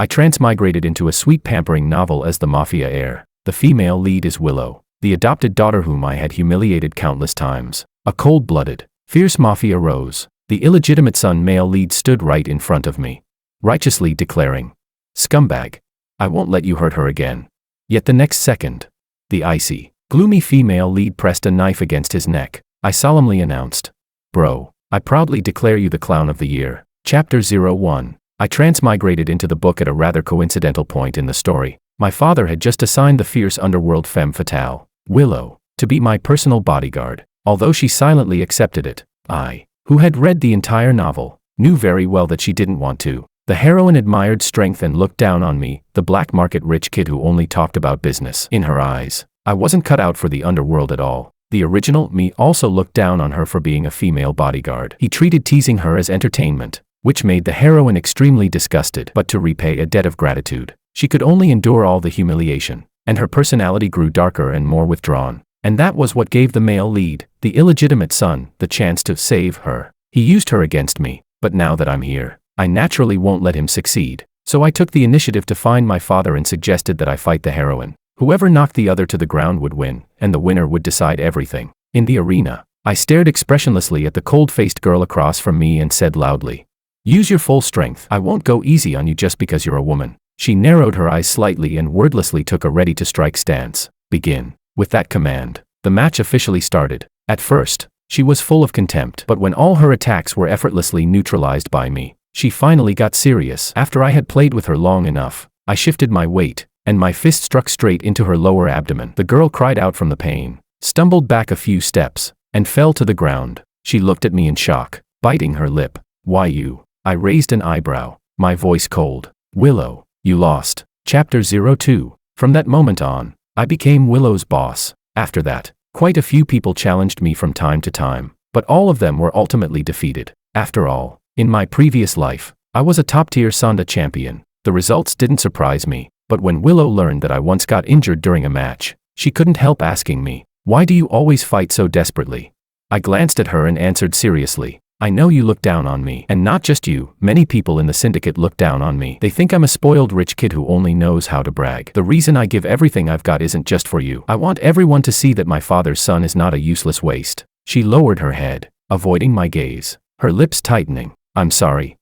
I transmigrated into a sweet pampering novel as the mafia heir. The female lead is Willow, the adopted daughter whom I had humiliated countless times. A cold-blooded, fierce mafia rose. The illegitimate son male lead stood right in front of me, righteously declaring, "Scumbag, I won't let you hurt her again." Yet the next second, the icy, gloomy female lead pressed a knife against his neck. I solemnly announced, "Bro, I proudly declare you the clown of the year." Chapter 01. I transmigrated into the book at a rather coincidental point in the story. My father had just assigned the fierce underworld femme fatale, Willow, to be my personal bodyguard. Although she silently accepted it, I, who had read the entire novel, knew very well that she didn't want to. The heroine admired strength and looked down on me, the black market rich kid who only talked about business. In her eyes, I wasn't cut out for the underworld at all. The original me also looked down on her for being a female bodyguard. He treated teasing her as entertainment, which made the heroine extremely disgusted. But to repay a debt of gratitude, she could only endure all the humiliation, and her personality grew darker and more withdrawn. And that was what gave the male lead, the illegitimate son, the chance to save her. He used her against me, but now that I'm here, I naturally won't let him succeed. So I took the initiative to find my father and suggested that I fight the heroine. Whoever knocked the other to the ground would win, and the winner would decide everything. In the arena, I stared expressionlessly at the cold-faced girl across from me and said loudly, "Use your full strength. I won't go easy on you just because you're a woman." She narrowed her eyes slightly and wordlessly took a ready-to-strike stance. "Begin." With that command, the match officially started. At first, she was full of contempt, but when all her attacks were effortlessly neutralized by me, she finally got serious. After I had played with her long enough, I shifted my weight, and my fist struck straight into her lower abdomen. The girl cried out from the pain, stumbled back a few steps, and fell to the ground. She looked at me in shock, biting her lip. "Why you?" I raised an eyebrow, my voice cold. "Willow, you lost." Chapter 02. From that moment on, I became Willow's boss. After that, quite a few people challenged me from time to time, but all of them were ultimately defeated. After all, in my previous life, I was a top-tier Sonda champion. The results didn't surprise me, but when Willow learned that I once got injured during a match, she couldn't help asking me, "Why do you always fight so desperately?" I glanced at her and answered seriously, "I know you look down on me, and not just you, many people in the syndicate look down on me. They think I'm a spoiled rich kid who only knows how to brag. The reason I give everything I've got isn't just for you. I want everyone to see that my father's son is not a useless waste." She lowered her head, avoiding my gaze, her lips tightening. "I'm sorry.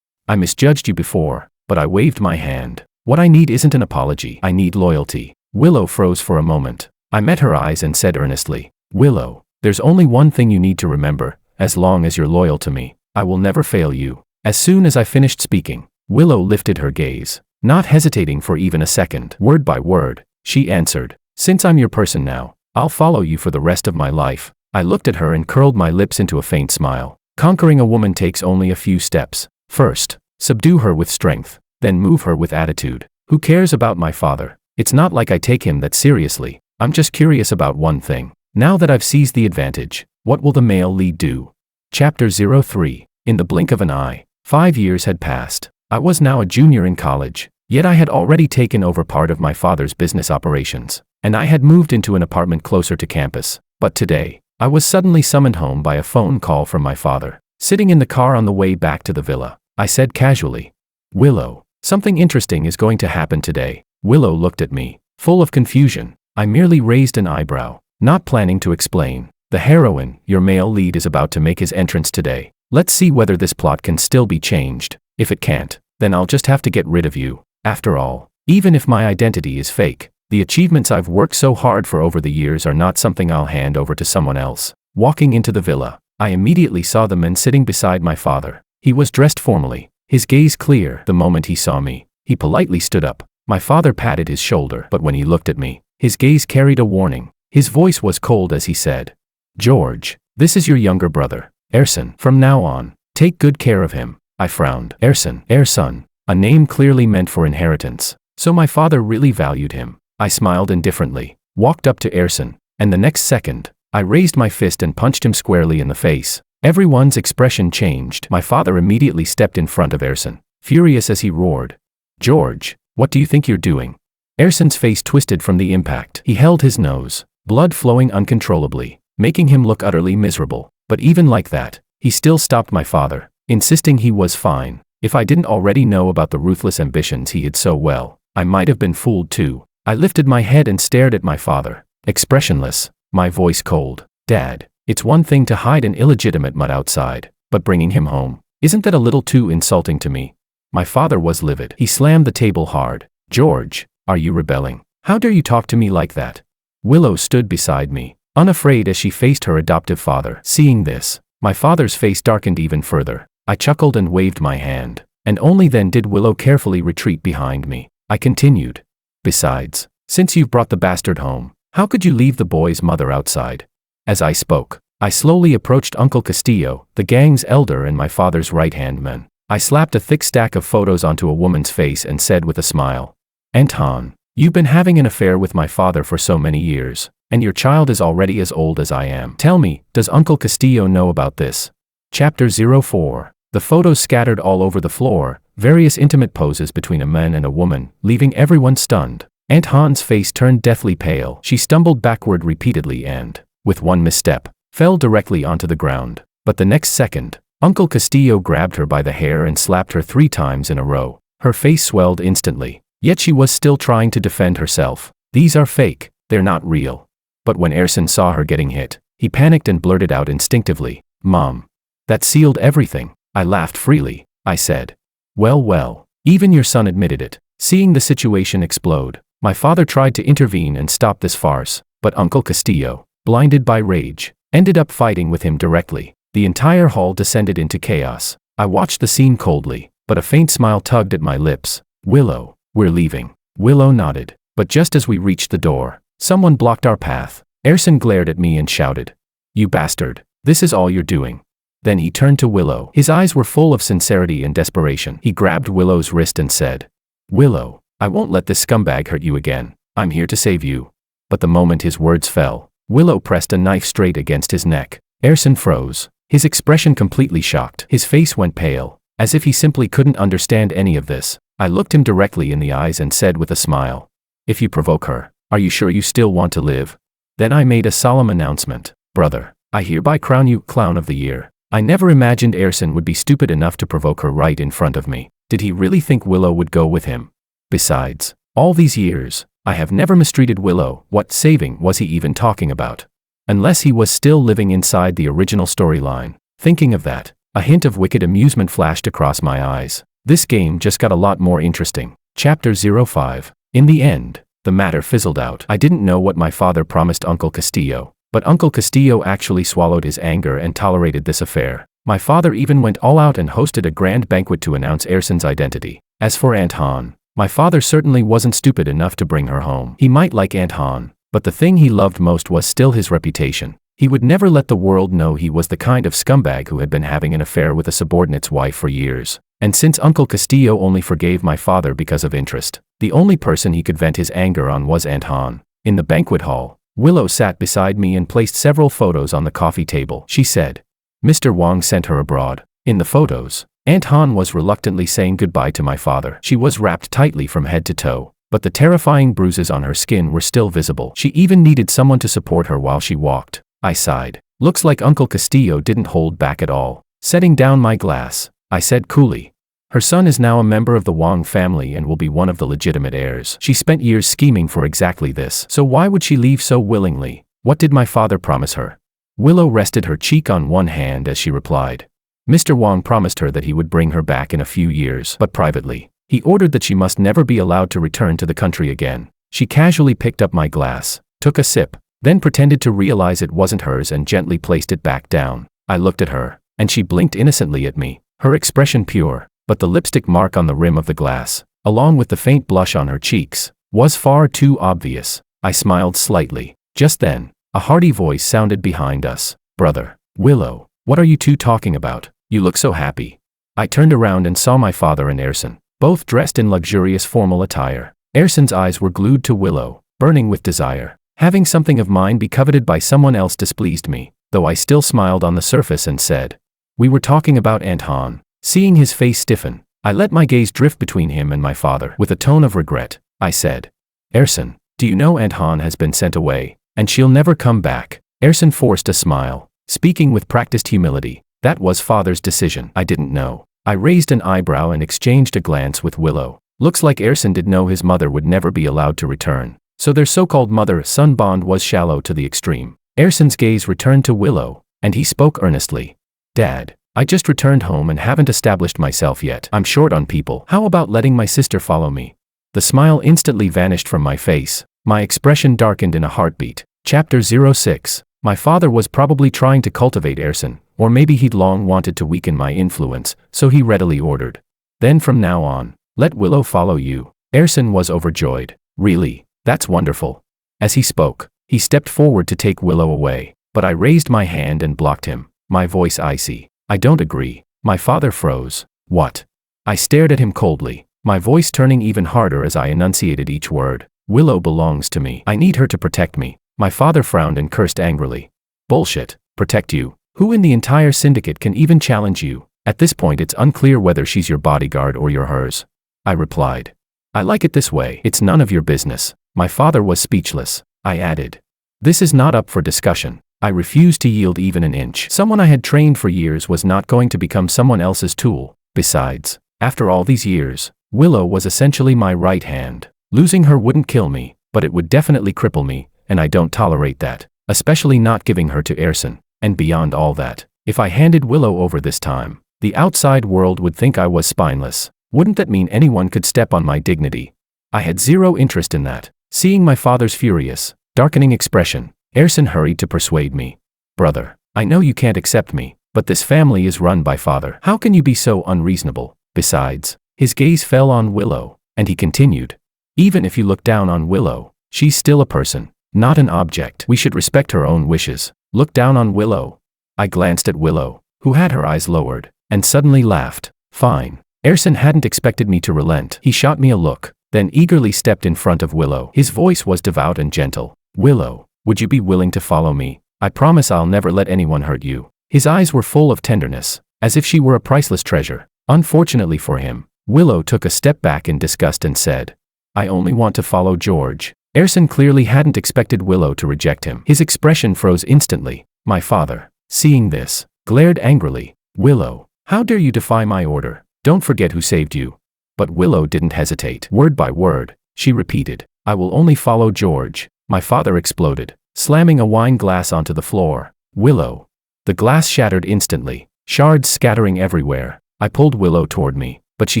I misjudged you before," but I waved my hand. "What I need isn't an apology. I need loyalty." Willow froze for a moment. I met her eyes and said earnestly, "Willow, there's only one thing you need to remember. As long as you're loyal to me, I will never fail you." As soon as I finished speaking, Willow lifted her gaze, not hesitating for even a second. Word by word, she answered, "Since I'm your person now, I'll follow you for the rest of my life." I looked at her and curled my lips into a faint smile. Conquering a woman takes only a few steps. First, subdue her with strength, then move her with attitude. Who cares about my father? It's not like I take him that seriously. I'm just curious about one thing. Now that I've seized the advantage, what will the male lead do? Chapter 03. In the blink of an eye, 5 years had passed. I was now a junior in college, yet I had already taken over part of my father's business operations, and I had moved into an apartment closer to campus. But today, I was suddenly summoned home by a phone call from my father. Sitting in the car on the way back to the villa, I said casually, "Willow, something interesting is going to happen today." Willow looked at me, full of confusion. I merely raised an eyebrow, not planning to explain. "The heroine, your male lead, is about to make his entrance today. Let's see whether this plot can still be changed. If it can't, then I'll just have to get rid of you. After all, even if my identity is fake, the achievements I've worked so hard for over the years are not something I'll hand over to someone else." Walking into the villa, I immediately saw the man sitting beside my father. He was dressed formally, his gaze clear. The moment he saw me, he politely stood up. My father patted his shoulder, but when he looked at me, his gaze carried a warning. His voice was cold as he said, "George, this is your younger brother, Ersan. From now on, take good care of him." I frowned. Ersan, a name clearly meant for inheritance. So my father really valued him. I smiled indifferently, walked up to Ersan, and the next second, I raised my fist and punched him squarely in the face. Everyone's expression changed. My father immediately stepped in front of Ersan, furious as he roared, "George, what do you think you're doing?" Ersan's face twisted from the impact. He held his nose, blood flowing uncontrollably, making him look utterly miserable. But even like that, he still stopped my father, insisting he was fine. If I didn't already know about the ruthless ambitions he hid so well, I might have been fooled too. I lifted my head and stared at my father, expressionless, my voice cold. Dad, it's one thing to hide an illegitimate mutt outside, but bringing him home, isn't that a little too insulting to me? My father was livid. He slammed the table hard. George, are you rebelling? How dare you talk to me like that? Willow stood beside me, unafraid as she faced her adoptive father. Seeing this, my father's face darkened even further. I chuckled and waved my hand, and only then did Willow carefully retreat behind me. I continued. Besides, since you've brought the bastard home, how could you leave the boy's mother outside? As I spoke, I slowly approached Uncle Castillo, the gang's elder and my father's right-hand man. I slapped a thick stack of photos onto a woman's face and said with a smile, Anton, you've been having an affair with my father for so many years, and your child is already as old as I am. Tell me, does Uncle Castillo know about this? Chapter 04. The photos scattered all over the floor, various intimate poses between a man and a woman, leaving everyone stunned. Aunt Han's face turned deathly pale. She stumbled backward repeatedly and, with one misstep, fell directly onto the ground. But the next second, Uncle Castillo grabbed her by the hair and slapped her 3 times in a row. Her face swelled instantly, yet she was still trying to defend herself. These are fake, they're not real. But when Ersan saw her getting hit, he panicked and blurted out instinctively, Mom. That sealed everything. I laughed freely. I said, well, even your son admitted it. Seeing the situation explode, my father tried to intervene and stop this farce, but Uncle Castillo, blinded by rage, ended up fighting with him directly. The entire hall descended into chaos. I watched the scene coldly, but a faint smile tugged at my lips. Willow, we're leaving. Willow nodded, but just as we reached the door, someone blocked our path. Ersan glared at me and shouted, You bastard, this is all you're doing. Then he turned to Willow. His eyes were full of sincerity and desperation. He grabbed Willow's wrist and said, Willow, I won't let this scumbag hurt you again. I'm here to save you. But the moment his words fell, Willow pressed a knife straight against his neck. Ersan froze, his expression completely shocked. His face went pale, as if he simply couldn't understand any of this. I looked him directly in the eyes and said with a smile, If you provoke her, are you sure you still want to live? Then I made a solemn announcement. Brother, I hereby crown you Clown of the Year. I never imagined Ersan would be stupid enough to provoke her right in front of me. Did he really think Willow would go with him? Besides, all these years, I have never mistreated Willow. What saving was he even talking about? Unless he was still living inside the original storyline. Thinking of that, a hint of wicked amusement flashed across my eyes. This game just got a lot more interesting. Chapter 05. In the end, the matter fizzled out. I didn't know what my father promised Uncle Castillo, but Uncle Castillo actually swallowed his anger and tolerated this affair. My father even went all out and hosted a grand banquet to announce Ersan's identity. As for Aunt Han, my father certainly wasn't stupid enough to bring her home. He might like Aunt Han, but the thing he loved most was still his reputation. He would never let the world know he was the kind of scumbag who had been having an affair with a subordinate's wife for years. And since Uncle Castillo only forgave my father because of interest, the only person he could vent his anger on was Aunt Han. In the banquet hall, Willow sat beside me and placed several photos on the coffee table. She said, Mr. Wong sent her abroad. In the photos, Aunt Han was reluctantly saying goodbye to my father. She was wrapped tightly from head to toe, but the terrifying bruises on her skin were still visible. She even needed someone to support her while she walked. I sighed. Looks like Uncle Castillo didn't hold back at all. Setting down my glass, I said coolly, Her son is now a member of the Wong family and will be one of the legitimate heirs. She spent years scheming for exactly this, so why would she leave so willingly? What did my father promise her? Willow rested her cheek on one hand as she replied. Mr. Wong promised her that he would bring her back in a few years, but privately. He ordered that she must never be allowed to return to the country again. She casually picked up my glass, took a sip, then pretended to realize it wasn't hers and gently placed it back down. I looked at her, and she blinked innocently at me, her expression pure. But the lipstick mark on the rim of the glass, along with the faint blush on her cheeks, was far too obvious. I smiled slightly. Just then, a hearty voice sounded behind us. Brother, Willow, what are you two talking about? You look so happy. I turned around and saw my father and Ersan, both dressed in luxurious formal attire. Ersan's eyes were glued to Willow, burning with desire. Having something of mine be coveted by someone else displeased me, though I still smiled on the surface and said, We were talking about Aunt Han. Seeing his face stiffen, I let my gaze drift between him and my father. With a tone of regret, I said, Ersan, do you know Aunt Han has been sent away, and she'll never come back? Ersan forced a smile, speaking with practiced humility. That was father's decision. I didn't know. I raised an eyebrow and exchanged a glance with Willow. Looks like Erson did know his mother would never be allowed to return. So their so-called mother-son bond was shallow to the extreme. Erson's gaze returned to Willow, and he spoke earnestly. Dad, I just returned home and haven't established myself yet. I'm short on people. How about letting my sister follow me? The smile instantly vanished from my face. My expression darkened in a heartbeat. Chapter 06. My father was probably trying to cultivate Erson, or maybe he'd long wanted to weaken my influence, so he readily ordered. Then from now on, let Willow follow you. Erson was overjoyed. Really? That's wonderful. As he spoke, he stepped forward to take Willow away, but I raised my hand and blocked him, my voice icy. I don't agree. My father froze. What? I stared at him coldly, my voice turning even harder as I enunciated each word. Willow belongs to me. I need her to protect me. My father frowned and cursed angrily. Bullshit. Protect you? Who in the entire syndicate can even challenge you? At this point it's unclear whether she's your bodyguard or you're hers. I replied. I like it this way. It's none of your business. My father was speechless. I added. This is not up for discussion. I refused to yield even an inch. Someone I had trained for years was not going to become someone else's tool. Besides, after all these years, Willow was essentially my right hand. Losing her wouldn't kill me, but it would definitely cripple me, and I don't tolerate that, especially not giving her to Erson. And beyond all that, if I handed Willow over this time, the outside world would think I was spineless. Wouldn't that mean anyone could step on my dignity? I had zero interest in that. Seeing my father's furious, darkening expression, Erson hurried to persuade me. Brother, I know you can't accept me, but this family is run by father. How can you be so unreasonable? Besides, his gaze fell on Willow, and he continued. Even if you look down on Willow, she's still a person, not an object. We should respect her own wishes. Look down on Willow. I glanced at Willow, who had her eyes lowered, and suddenly laughed. Fine. Erson hadn't expected me to relent. He shot me a look, then eagerly stepped in front of Willow. His voice was devout and gentle. Willow, would you be willing to follow me? I promise I'll never let anyone hurt you. His eyes were full of tenderness, as if she were a priceless treasure. Unfortunately for him, Willow took a step back in disgust and said, I only want to follow George. Erson clearly hadn't expected Willow to reject him. His expression froze instantly. My father, seeing this, glared angrily. Willow, how dare you defy my order? Don't forget who saved you. But Willow didn't hesitate. Word by word, she repeated, I will only follow George. My father exploded, slamming a wine glass onto the floor. Willow. The glass shattered instantly, shards scattering everywhere. I pulled Willow toward me, but she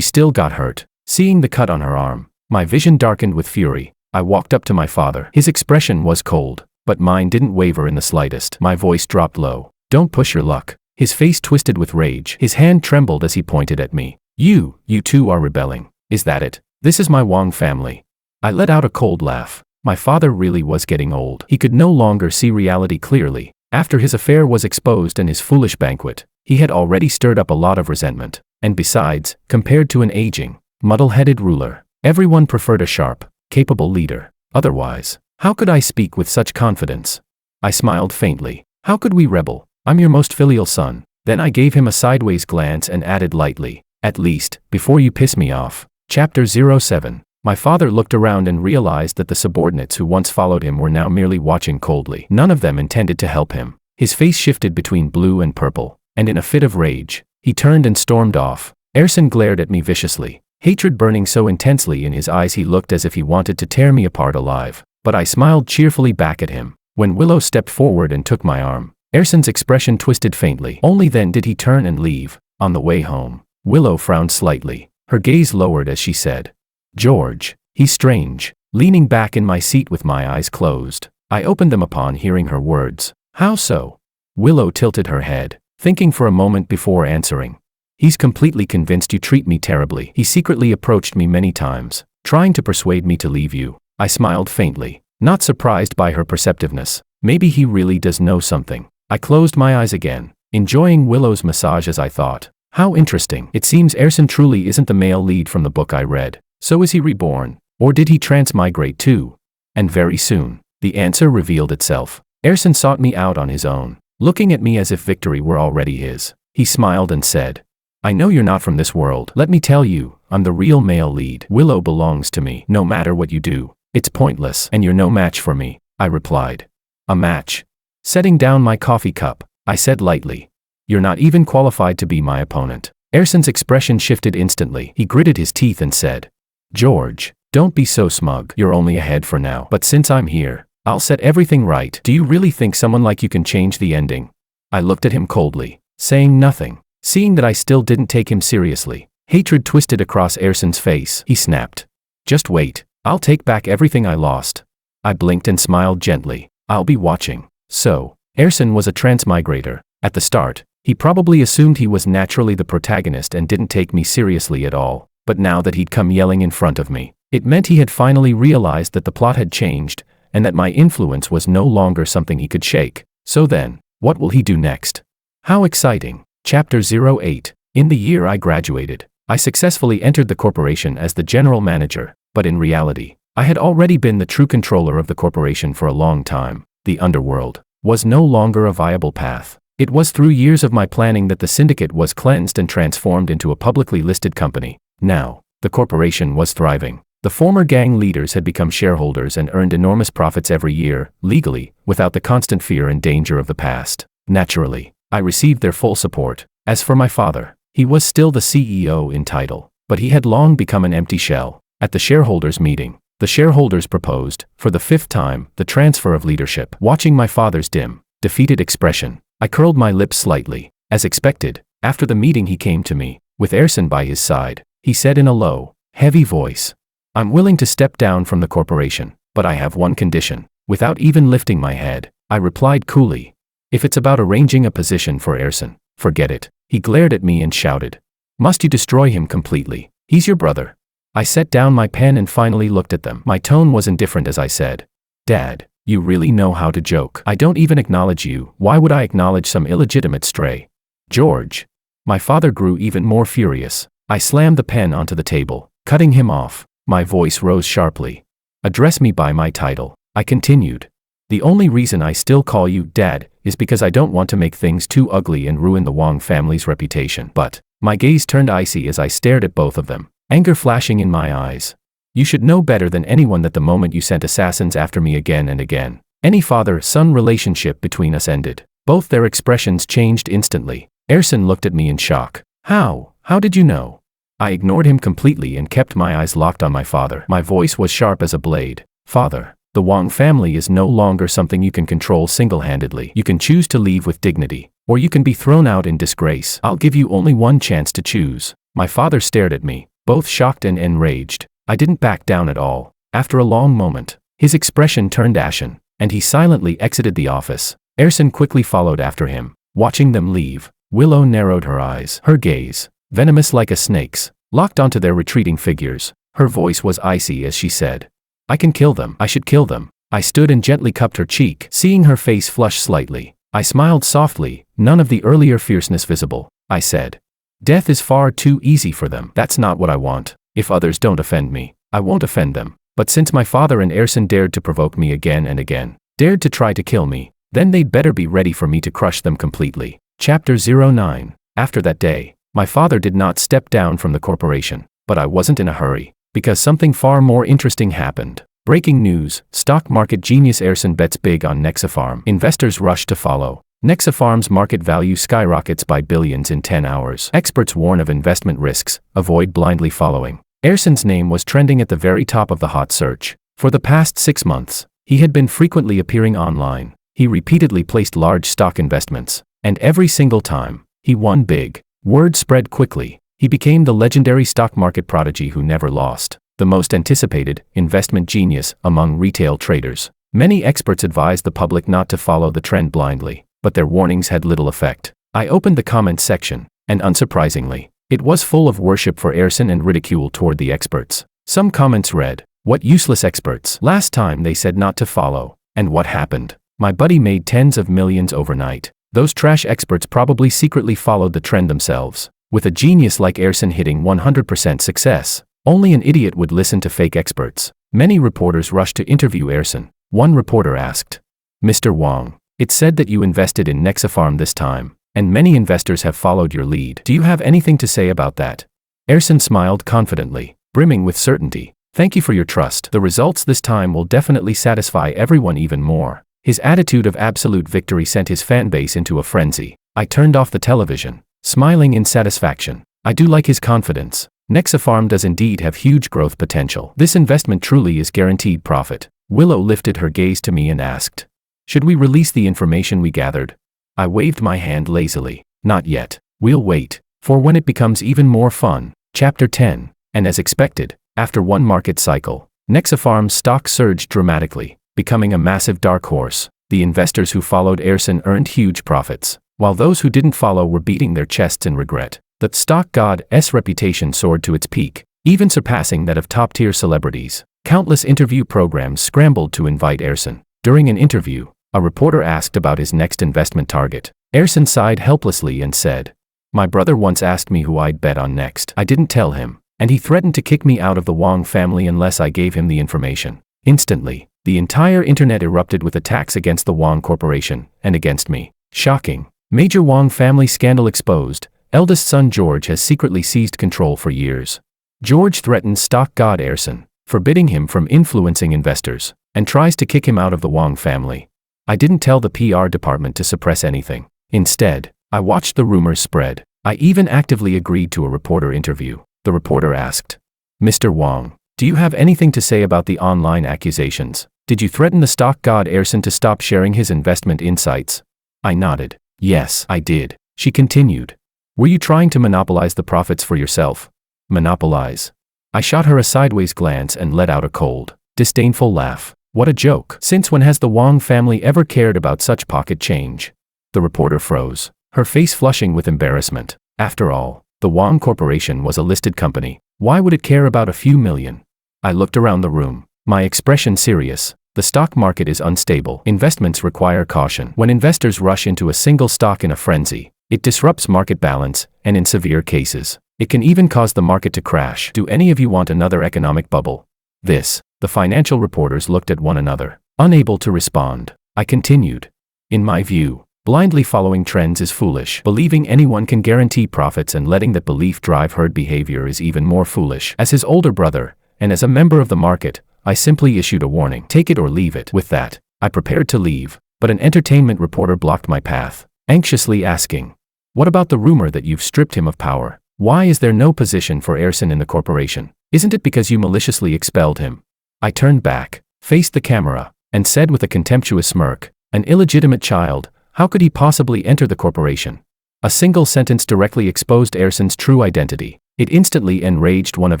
still got hurt. Seeing the cut on her arm, my vision darkened with fury. I walked up to my father. His expression was cold, but mine didn't waver in the slightest. My voice dropped low. Don't push your luck. His face twisted with rage. His hand trembled as he pointed at me. You two are rebelling. Is that it? This is my Wong family. I let out a cold laugh. My father really was getting old. He could no longer see reality clearly. After his affair was exposed and his foolish banquet, he had already stirred up a lot of resentment. And besides, compared to an aging, muddle-headed ruler, everyone preferred a sharp, capable leader. Otherwise, how could I speak with such confidence? I smiled faintly. How could we rebel? I'm your most filial son. Then I gave him a sideways glance and added lightly, at least, before you piss me off. Chapter 07. My father looked around and realized that the subordinates who once followed him were now merely watching coldly. None of them intended to help him. His face shifted between blue and purple, and in a fit of rage, he turned and stormed off. Erson glared at me viciously, hatred burning so intensely in his eyes he looked as if he wanted to tear me apart alive. But I smiled cheerfully back at him. When Willow stepped forward and took my arm, Erson's expression twisted faintly. Only then did he turn and leave. On the way home, Willow frowned slightly. Her gaze lowered as she said, George, he's strange. Leaning back in my seat with my eyes closed, I opened them upon hearing her words. How so? Willow tilted her head, thinking for a moment before answering. He's completely convinced you treat me terribly. He secretly approached me many times, trying to persuade me to leave you. I smiled faintly, not surprised by her perceptiveness. Maybe he really does know something. I closed my eyes again, enjoying Willow's massage as I thought. How interesting. It seems Erson truly isn't the male lead from the book I read. So is he reborn? Or did he transmigrate too? And very soon, the answer revealed itself. Erson sought me out on his own, looking at me as if victory were already his. He smiled and said, I know you're not from this world. Let me tell you, I'm the real male lead. Willow belongs to me. No matter what you do, it's pointless, and you're no match for me, I replied. A match? Setting down my coffee cup, I said lightly. You're not even qualified to be my opponent. Erson's expression shifted instantly. He gritted his teeth and said, "George, don't be so smug. You're only ahead for now. But since I'm here, I'll set everything right. Do you really think someone like you can change the ending?" I looked at him coldly, saying nothing. Seeing that I still didn't take him seriously, hatred twisted across Erson's face. He snapped, "Just wait. I'll take back everything I lost." I blinked and smiled gently. "I'll be watching." So, Erson was a transmigrator. At the start, he probably assumed he was naturally the protagonist and didn't take me seriously at all. But now that he'd come yelling in front of me, it meant he had finally realized that the plot had changed, and that my influence was no longer something he could shake. So then, what will he do next? How exciting. Chapter 08. In the year I graduated, I successfully entered the corporation as the general manager, but in reality, I had already been the true controller of the corporation for a long time. The underworld was no longer a viable path. It was through years of my planning that the syndicate was cleansed and transformed into a publicly listed company. Now, the corporation was thriving. The former gang leaders had become shareholders and earned enormous profits every year, legally, without the constant fear and danger of the past. Naturally, I received their full support. As for my father, he was still the CEO in title, but he had long become an empty shell. At the shareholders' meeting, the shareholders proposed, for the 5th time, the transfer of leadership. Watching my father's dim, defeated expression, I curled my lips slightly. As expected, after the meeting he came to me, with Erson by his side. He said in a low, heavy voice, "I'm willing to step down from the corporation, but I have one condition." Without even lifting my head, I replied coolly, "If it's about arranging a position for Erson, forget it." He glared at me and shouted, "Must you destroy him completely? He's your brother." I set down my pen and finally looked at them. My tone was indifferent as I said, "Dad, you really know how to joke. I don't even acknowledge you. Why would I acknowledge some illegitimate stray?" "George." My father grew even more furious. I slammed the pen onto the table, cutting him off. My voice rose sharply. "Address me by my title." I continued. "The only reason I still call you Dad is because I don't want to make things too ugly and ruin the Wong family's reputation." But my gaze turned icy as I stared at both of them, anger flashing in my eyes. "You should know better than anyone that the moment you sent assassins after me again and again, any father-son relationship between us ended." Both their expressions changed instantly. Erson looked at me in shock. How did you know?" I ignored him completely and kept my eyes locked on my father. My voice was sharp as a blade. "Father, the Wong family is no longer something you can control single-handedly. You can choose to leave with dignity, or you can be thrown out in disgrace. I'll give you only one chance to choose." My father stared at me, both shocked and enraged. I didn't back down at all. After a long moment, his expression turned ashen, and he silently exited the office. Erson quickly followed after him. Watching them leave, Willow narrowed her eyes. Her gaze, venomous like a snake's, locked onto their retreating figures. Her voice was icy as she said, "I can kill them. I should kill them." I stood and gently cupped her cheek, seeing her face flush slightly. I smiled softly, none of the earlier fierceness visible. I said, "Death is far too easy for them. That's not what I want. If others don't offend me, I won't offend them. But since my father and Erson dared to provoke me again and again, dared to try to kill me, then they'd better be ready for me to crush them completely." Chapter 09. After that day, my father did not step down from the corporation, but I wasn't in a hurry, because something far more interesting happened. Breaking news: stock market genius Erson bets big on Nexapharm. Investors rush to follow. Nexapharm's market value skyrockets by billions in 10 hours. Experts warn of investment risks, avoid blindly following. Erson's name was trending at the very top of the hot search. For the past 6 months, he had been frequently appearing online. He repeatedly placed large stock investments, and every single time, he won big. Word spread quickly. He became the legendary stock market prodigy who never lost, the most anticipated investment genius among retail traders. Many experts advised the public not to follow the trend blindly, but their warnings had little effect. I opened the comment section, and unsurprisingly, it was full of worship for Erson and ridicule toward the experts. Some comments read, "What useless experts. Last time they said not to follow. And what happened? My buddy made tens of millions overnight. Those trash experts probably secretly followed the trend themselves. With a genius like Erson hitting 100% success, only an idiot would listen to fake experts." Many reporters rushed to interview Erson. One reporter asked, "Mr. Wong, it's said that you invested in Nexapharm this time, and many investors have followed your lead. Do you have anything to say about that?" Erson smiled confidently, brimming with certainty. "Thank you for your trust. The results this time will definitely satisfy everyone even more." His attitude of absolute victory sent his fan base into a frenzy. I turned off the television, smiling in satisfaction. I do like his confidence. Nexapharm does indeed have huge growth potential. This investment truly is guaranteed profit. Willow lifted her gaze to me and asked, "Should we release the information we gathered?" I waved my hand lazily. "Not yet. We'll wait for when it becomes even more fun." Chapter 10. And as expected, after one market cycle, Nexapharm's stock surged dramatically, becoming a massive dark horse. The investors who followed Ersin earned huge profits, while those who didn't follow were beating their chests in regret. The stock god's reputation soared to its peak, even surpassing that of top-tier celebrities. Countless interview programs scrambled to invite Ersin. During an interview, a reporter asked about his next investment target. Ersin sighed helplessly and said, "My brother once asked me who I'd bet on next. I didn't tell him, and he threatened to kick me out of the Wang family unless I gave him the information." Instantly, the entire internet erupted with attacks against the Wang Corporation and against me. Shocking. Major Wang family scandal exposed. Eldest son George has secretly seized control for years. George threatens stock god Ersin, forbidding him from influencing investors, and tries to kick him out of the Wang family. I didn't tell the PR department to suppress anything. Instead, I watched the rumors spread. I even actively agreed to a reporter interview. The reporter asked, "Mr. Wang, do you have anything to say about the online accusations? Did you threaten the stock god Ersin to stop sharing his investment insights?" I nodded. "Yes, I did." She continued, "Were you trying to monopolize the profits for yourself?" "Monopolize?" I shot her a sideways glance and let out a cold, disdainful laugh. What a joke. Since when has the Wang family ever cared about such pocket change? The reporter froze, her face flushing with embarrassment. After all, the Wang Corporation was a listed company. Why would it care about a few million? I looked around the room, my expression serious. The stock market is unstable. Investments require caution. When investors rush into a single stock in a frenzy, it disrupts market balance, and in severe cases, it can even cause the market to crash. Do any of you want another economic bubble? The financial reporters looked at one another, unable to respond. I continued. In my view, blindly following trends is foolish. Believing anyone can guarantee profits and letting that belief drive herd behavior is even more foolish. As his older brother, and as a member of the market, I simply issued a warning. Take it or leave it. With that, I prepared to leave, but an entertainment reporter blocked my path, anxiously asking, "What about the rumor that you've stripped him of power? Why is there no position for Ersin in the corporation? Isn't it because you maliciously expelled him?" I turned back, faced the camera, and said with a contemptuous smirk, "An illegitimate child, how could he possibly enter the corporation?" A single sentence directly exposed Ersin's true identity. It instantly enraged one of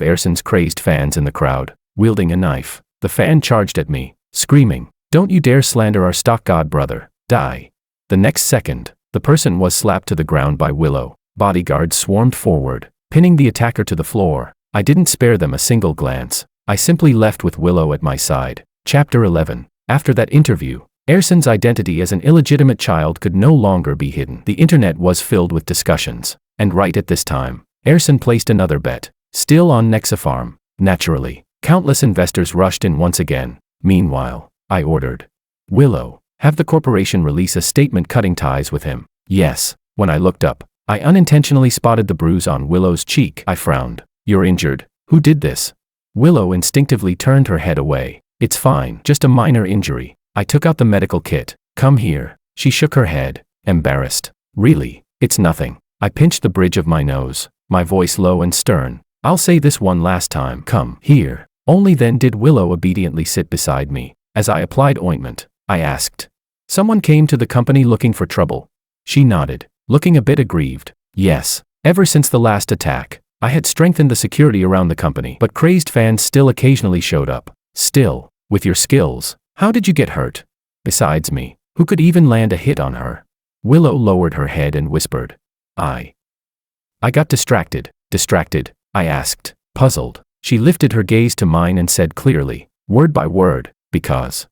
Ersin's crazed fans in the crowd. Wielding a knife, the fan charged at me, screaming, "Don't you dare slander our stock god brother. Die." The next second, the person was slapped to the ground by Willow. Bodyguards swarmed forward, pinning the attacker to the floor. I didn't spare them a single glance. I simply left with Willow at my side. Chapter 11. After that interview, Ersin's identity as an illegitimate child could no longer be hidden. The internet was filled with discussions, and right at this time, Ersin placed another bet, still on Nexapharm. Naturally, countless investors rushed in once again. Meanwhile, I ordered, "Willow, have the corporation release a statement cutting ties with him." Yes. When I looked up, I unintentionally spotted the bruise on Willow's cheek. I frowned. "You're injured. Who did this?" Willow instinctively turned her head away. "It's fine, just a minor injury." I took out the medical kit. "Come here." She shook her head, embarrassed. "Really? It's nothing." I pinched the bridge of my nose, my voice low and stern. "I'll say this one last time. Come here." Only then did Willow obediently sit beside me. As I applied ointment, I asked, "Someone came to the company looking for trouble?" She nodded, looking a bit aggrieved. "Yes. Ever since the last attack, I had strengthened the security around the company, but crazed fans still occasionally showed up. Still, with your skills, how did you get hurt? Besides me, who could even land a hit on her?" Willow lowered her head and whispered, I got distracted." "Distracted?" I asked, puzzled. She lifted her gaze to mine and said clearly, word by word, "Because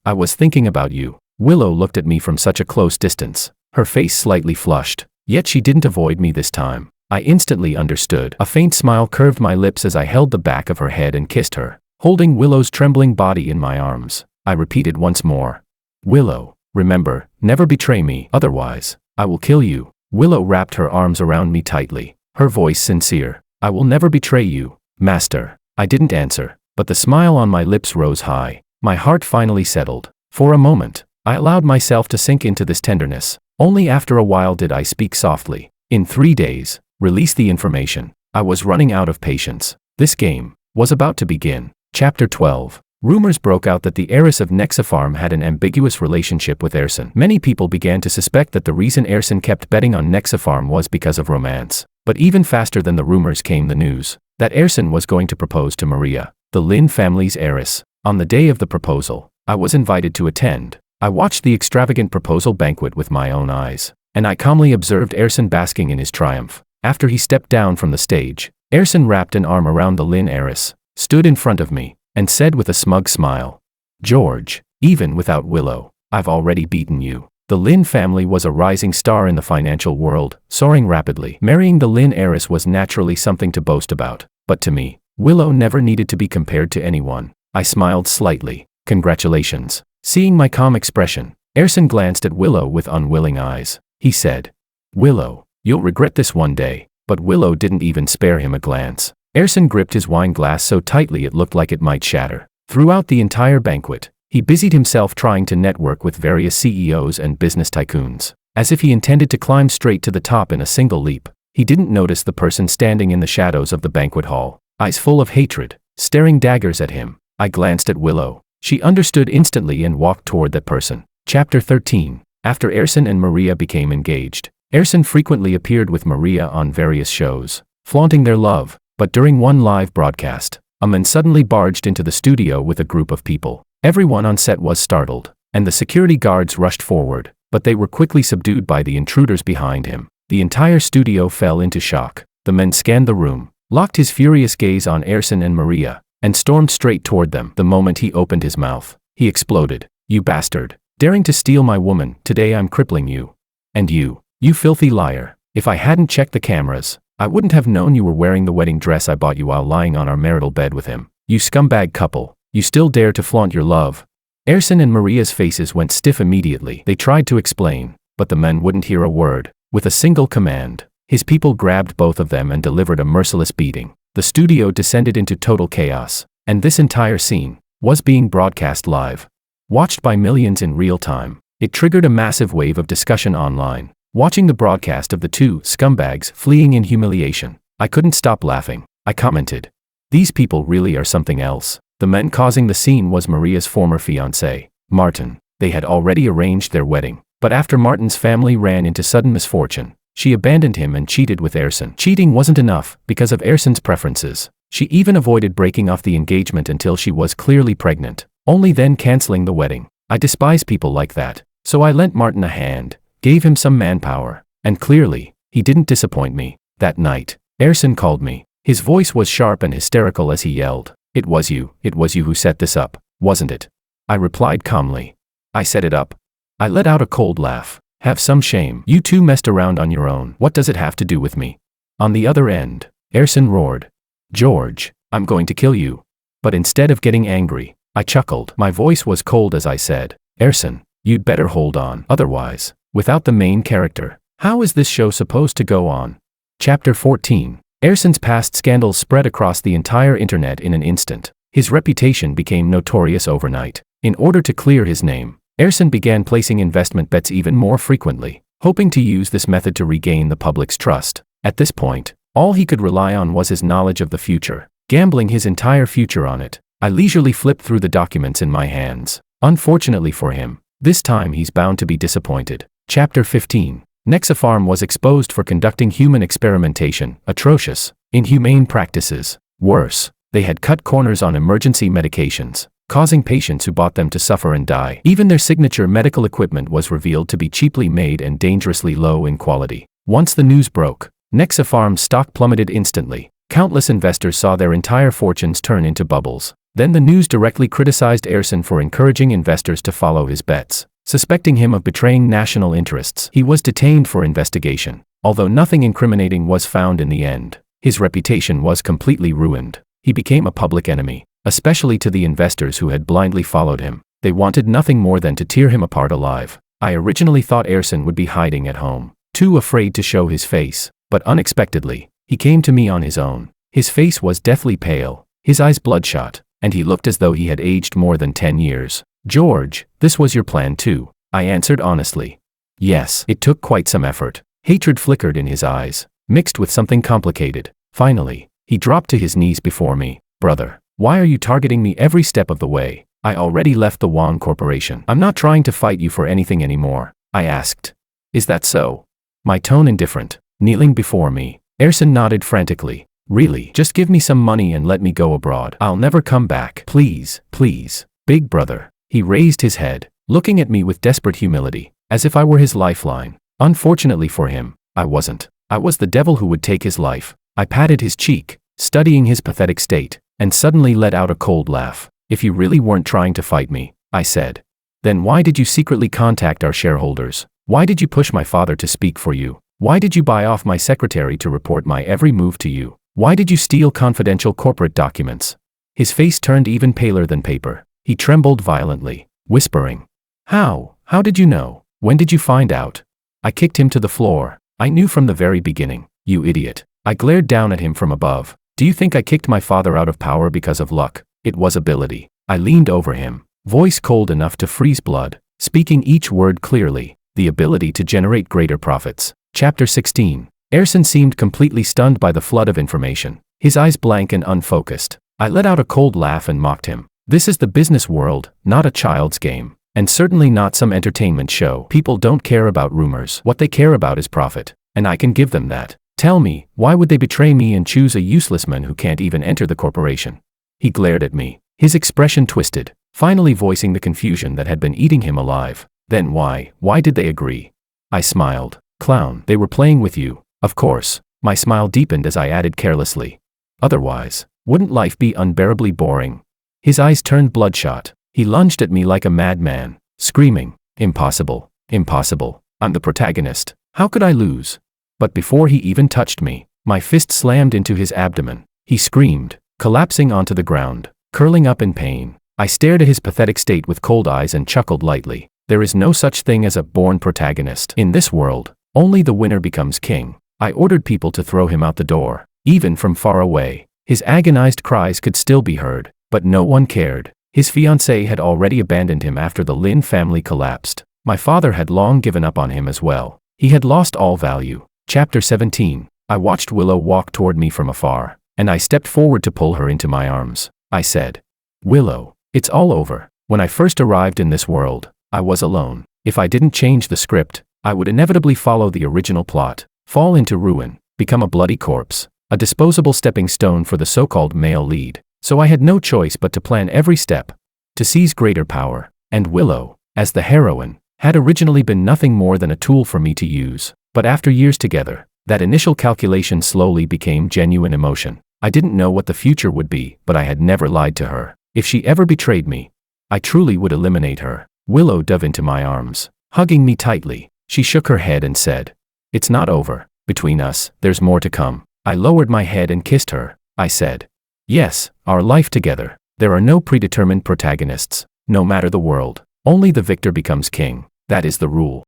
I was thinking about you." Willow looked at me from such a close distance, her face slightly flushed, yet she didn't avoid me this time. I instantly understood. A faint smile curved my lips as I held the back of her head and kissed her, holding Willow's trembling body in my arms. I repeated once more, "Willow, remember, never betray me, otherwise, I will kill you." Willow wrapped her arms around me tightly, her voice sincere. "I will never betray you, Master." I didn't answer, but the smile on my lips rose high. My heart finally settled. For a moment, I allowed myself to sink into this tenderness. Only after a while did I speak softly. "In 3 days, Release the information. I was running out of patience. This game was about to begin. Chapter 12. Rumors broke out that the heiress of Nexapharm had an ambiguous relationship with Ersin. Many people began to suspect that the reason Ersin kept betting on Nexapharm was because of romance. But even faster than the rumors came the news that Ersin was going to propose to Maria, the Lin family's heiress. On the day of the proposal, I was invited to attend. I watched the extravagant proposal banquet with my own eyes, and I calmly observed Ersin basking in his triumph. After he stepped down from the stage, Ersin wrapped an arm around the Lin heiress, stood in front of me, and said with a smug smile, "George, even without Willow, I've already beaten you." The Lin family was a rising star in the financial world, soaring rapidly. Marrying the Lin heiress was naturally something to boast about, but to me, Willow never needed to be compared to anyone. I smiled slightly. "Congratulations." Seeing my calm expression, Ersin glanced at Willow with unwilling eyes. He said, "Willow, you'll regret this one day." But Willow didn't even spare him a glance. Ersin gripped his wine glass so tightly it looked like it might shatter. Throughout the entire banquet, he busied himself trying to network with various CEOs and business tycoons. As if he intended to climb straight to the top in a single leap, he didn't notice the person standing in the shadows of the banquet hall, eyes full of hatred, staring daggers at him. I glanced at Willow. She understood instantly and walked toward that person. Chapter 13. After Ersin and Maria became engaged, Ersin frequently appeared with Maria on various shows, flaunting their love. But during one live broadcast, a man suddenly barged into the studio with a group of people. Everyone on set was startled, and the security guards rushed forward, but they were quickly subdued by the intruders behind him. The entire studio fell into shock. The man scanned the room, locked his furious gaze on Ersin and Maria, and stormed straight toward them. The moment he opened his mouth, he exploded. "You bastard! Daring to steal my woman, today I'm crippling you. And you filthy liar. If I hadn't checked the cameras, I wouldn't have known you were wearing the wedding dress I bought you while lying on our marital bed with him. You scumbag couple, you still dare to flaunt your love." Ersin and Maria's faces went stiff immediately. They tried to explain, but the men wouldn't hear a word. With a single command, his people grabbed both of them and delivered a merciless beating. The studio descended into total chaos, and this entire scene was being broadcast live, watched by millions in real time. It triggered a massive wave of discussion online. Watching the broadcast of the two scumbags fleeing in humiliation, I couldn't stop laughing. I commented, "These people really are something else." The man causing the scene was Maria's former fiancé, Martin. They had already arranged their wedding, but after Martin's family ran into sudden misfortune, she abandoned him and cheated with Ersin. Cheating wasn't enough because of Ersin's preferences. She even avoided breaking off the engagement until she was clearly pregnant, only then canceling the wedding. I despise people like that, so I lent Martin a hand, gave him some manpower, and clearly, he didn't disappoint me. That night, Ersin called me. His voice was sharp and hysterical as he yelled, it was you who set this up, wasn't it?" I replied calmly, "I set it up." I let out a cold laugh. "Have some shame. You two messed around on your own. What does it have to do with me?" On the other end, Ersin roared, "George, I'm going to kill you." But instead of getting angry, I chuckled. My voice was cold as I said, "Ersin, you'd better hold on. Otherwise, without the main character, how is this show supposed to go on?" Chapter 14. Ersin's past scandals spread across the entire internet in an instant. His reputation became notorious overnight. In order to clear his name, Ersin began placing investment bets even more frequently, hoping to use this method to regain the public's trust. At this point, all he could rely on was his knowledge of the future, gambling his entire future on it. I leisurely flipped through the documents in my hands. Unfortunately for him, this time he's bound to be disappointed. Chapter 15. Nexapharm was exposed for conducting human experimentation, atrocious, inhumane practices. Worse, they had cut corners on emergency medications, causing patients who bought them to suffer and die. Even their signature medical equipment was revealed to be cheaply made and dangerously low in quality. Once the news broke, Nexapharm's stock plummeted instantly. Countless investors saw their entire fortunes turn into bubbles. Then the news directly criticized Ersin for encouraging investors to follow his bets. Suspecting him of betraying national interests, he was detained for investigation. Although nothing incriminating was found in the end, his reputation was completely ruined. He became a public enemy, especially to the investors who had blindly followed him. They wanted nothing more than to tear him apart alive. I originally thought Ersin would be hiding at home, too afraid to show his face, but unexpectedly, he came to me on his own. His face was deathly pale, his eyes bloodshot, and he looked as though he had aged more than 10 years. "George, this was your plan too," I answered honestly. "Yes, it took quite some effort." Hatred flickered in his eyes. mixed with something complicated. Finally, he dropped to his knees before me. Brother, why are you targeting me every step of the way? I already left the Wang Corporation. I'm not trying to fight you for anything anymore, I asked. Is that so? My tone indifferent. Kneeling before me, Ersin nodded frantically. Really, just give me some money and let me go abroad. I'll never come back. Please, please. Big brother. He raised his head, looking at me with desperate humility, as if I were his lifeline. Unfortunately for him, I wasn't. I was the devil who would take his life. I patted his cheek, studying his pathetic state, and suddenly let out a cold laugh. If you really weren't trying to fight me, I said, then why did you secretly contact our shareholders? Why did you push my father to speak for you? Why did you buy off my secretary to report my every move to you? Why did you steal confidential corporate documents? His face turned even paler than paper. He trembled violently, whispering, How did you know? When did you find out? I kicked him to the floor. I knew from the very beginning, you idiot. I glared down at him from above. Do you think I kicked my father out of power because of luck? It was ability. I leaned over him, voice cold enough to freeze blood, speaking each word clearly, the ability to generate greater profits. Chapter 16. Ersin seemed completely stunned by the flood of information, his eyes blank and unfocused. I let out a cold laugh and mocked him. This is the business world, not a child's game, and certainly not some entertainment show. People don't care about rumors. What they care about is profit, and I can give them that. Tell me, why would they betray me and choose a useless man who can't even enter the corporation? He glared at me, his expression twisted, finally voicing the confusion that had been eating him alive. Then why did they agree? I smiled. Clown, they were playing with you. Of course. My smile deepened as I added carelessly. Otherwise, wouldn't life be unbearably boring? His eyes turned bloodshot. He lunged at me like a madman, screaming, Impossible, impossible. I'm the protagonist. How could I lose? But before he even touched me, my fist slammed into his abdomen. He screamed, collapsing onto the ground, curling up in pain. I stared at his pathetic state with cold eyes and chuckled lightly. There is no such thing as a born protagonist. In this world, only the winner becomes king. I ordered people to throw him out the door, even from far away. His agonized cries could still be heard, but no one cared. His fiancée had already abandoned him after the Lin family collapsed. My father had long given up on him as well. He had lost all value. Chapter 17. I watched Willow walk toward me from afar, and I stepped forward to pull her into my arms. I said, Willow, it's all over. When I first arrived in this world, I was alone. If I didn't change the script, I would inevitably follow the original plot, fall into ruin, become a bloody corpse, a disposable stepping stone for the so-called male lead. So I had no choice but to plan every step, to seize greater power. And Willow, as the heroine, had originally been nothing more than a tool for me to use. But after years together, that initial calculation slowly became genuine emotion. I didn't know what the future would be, but I had never lied to her. If she ever betrayed me, I truly would eliminate her. Willow dove into my arms, hugging me tightly. She shook her head and said, It's not over. Between us, there's more to come. I lowered my head and kissed her. I said, Yes, our life together. There are no predetermined protagonists, no matter the world. Only the victor becomes king. That is the rule.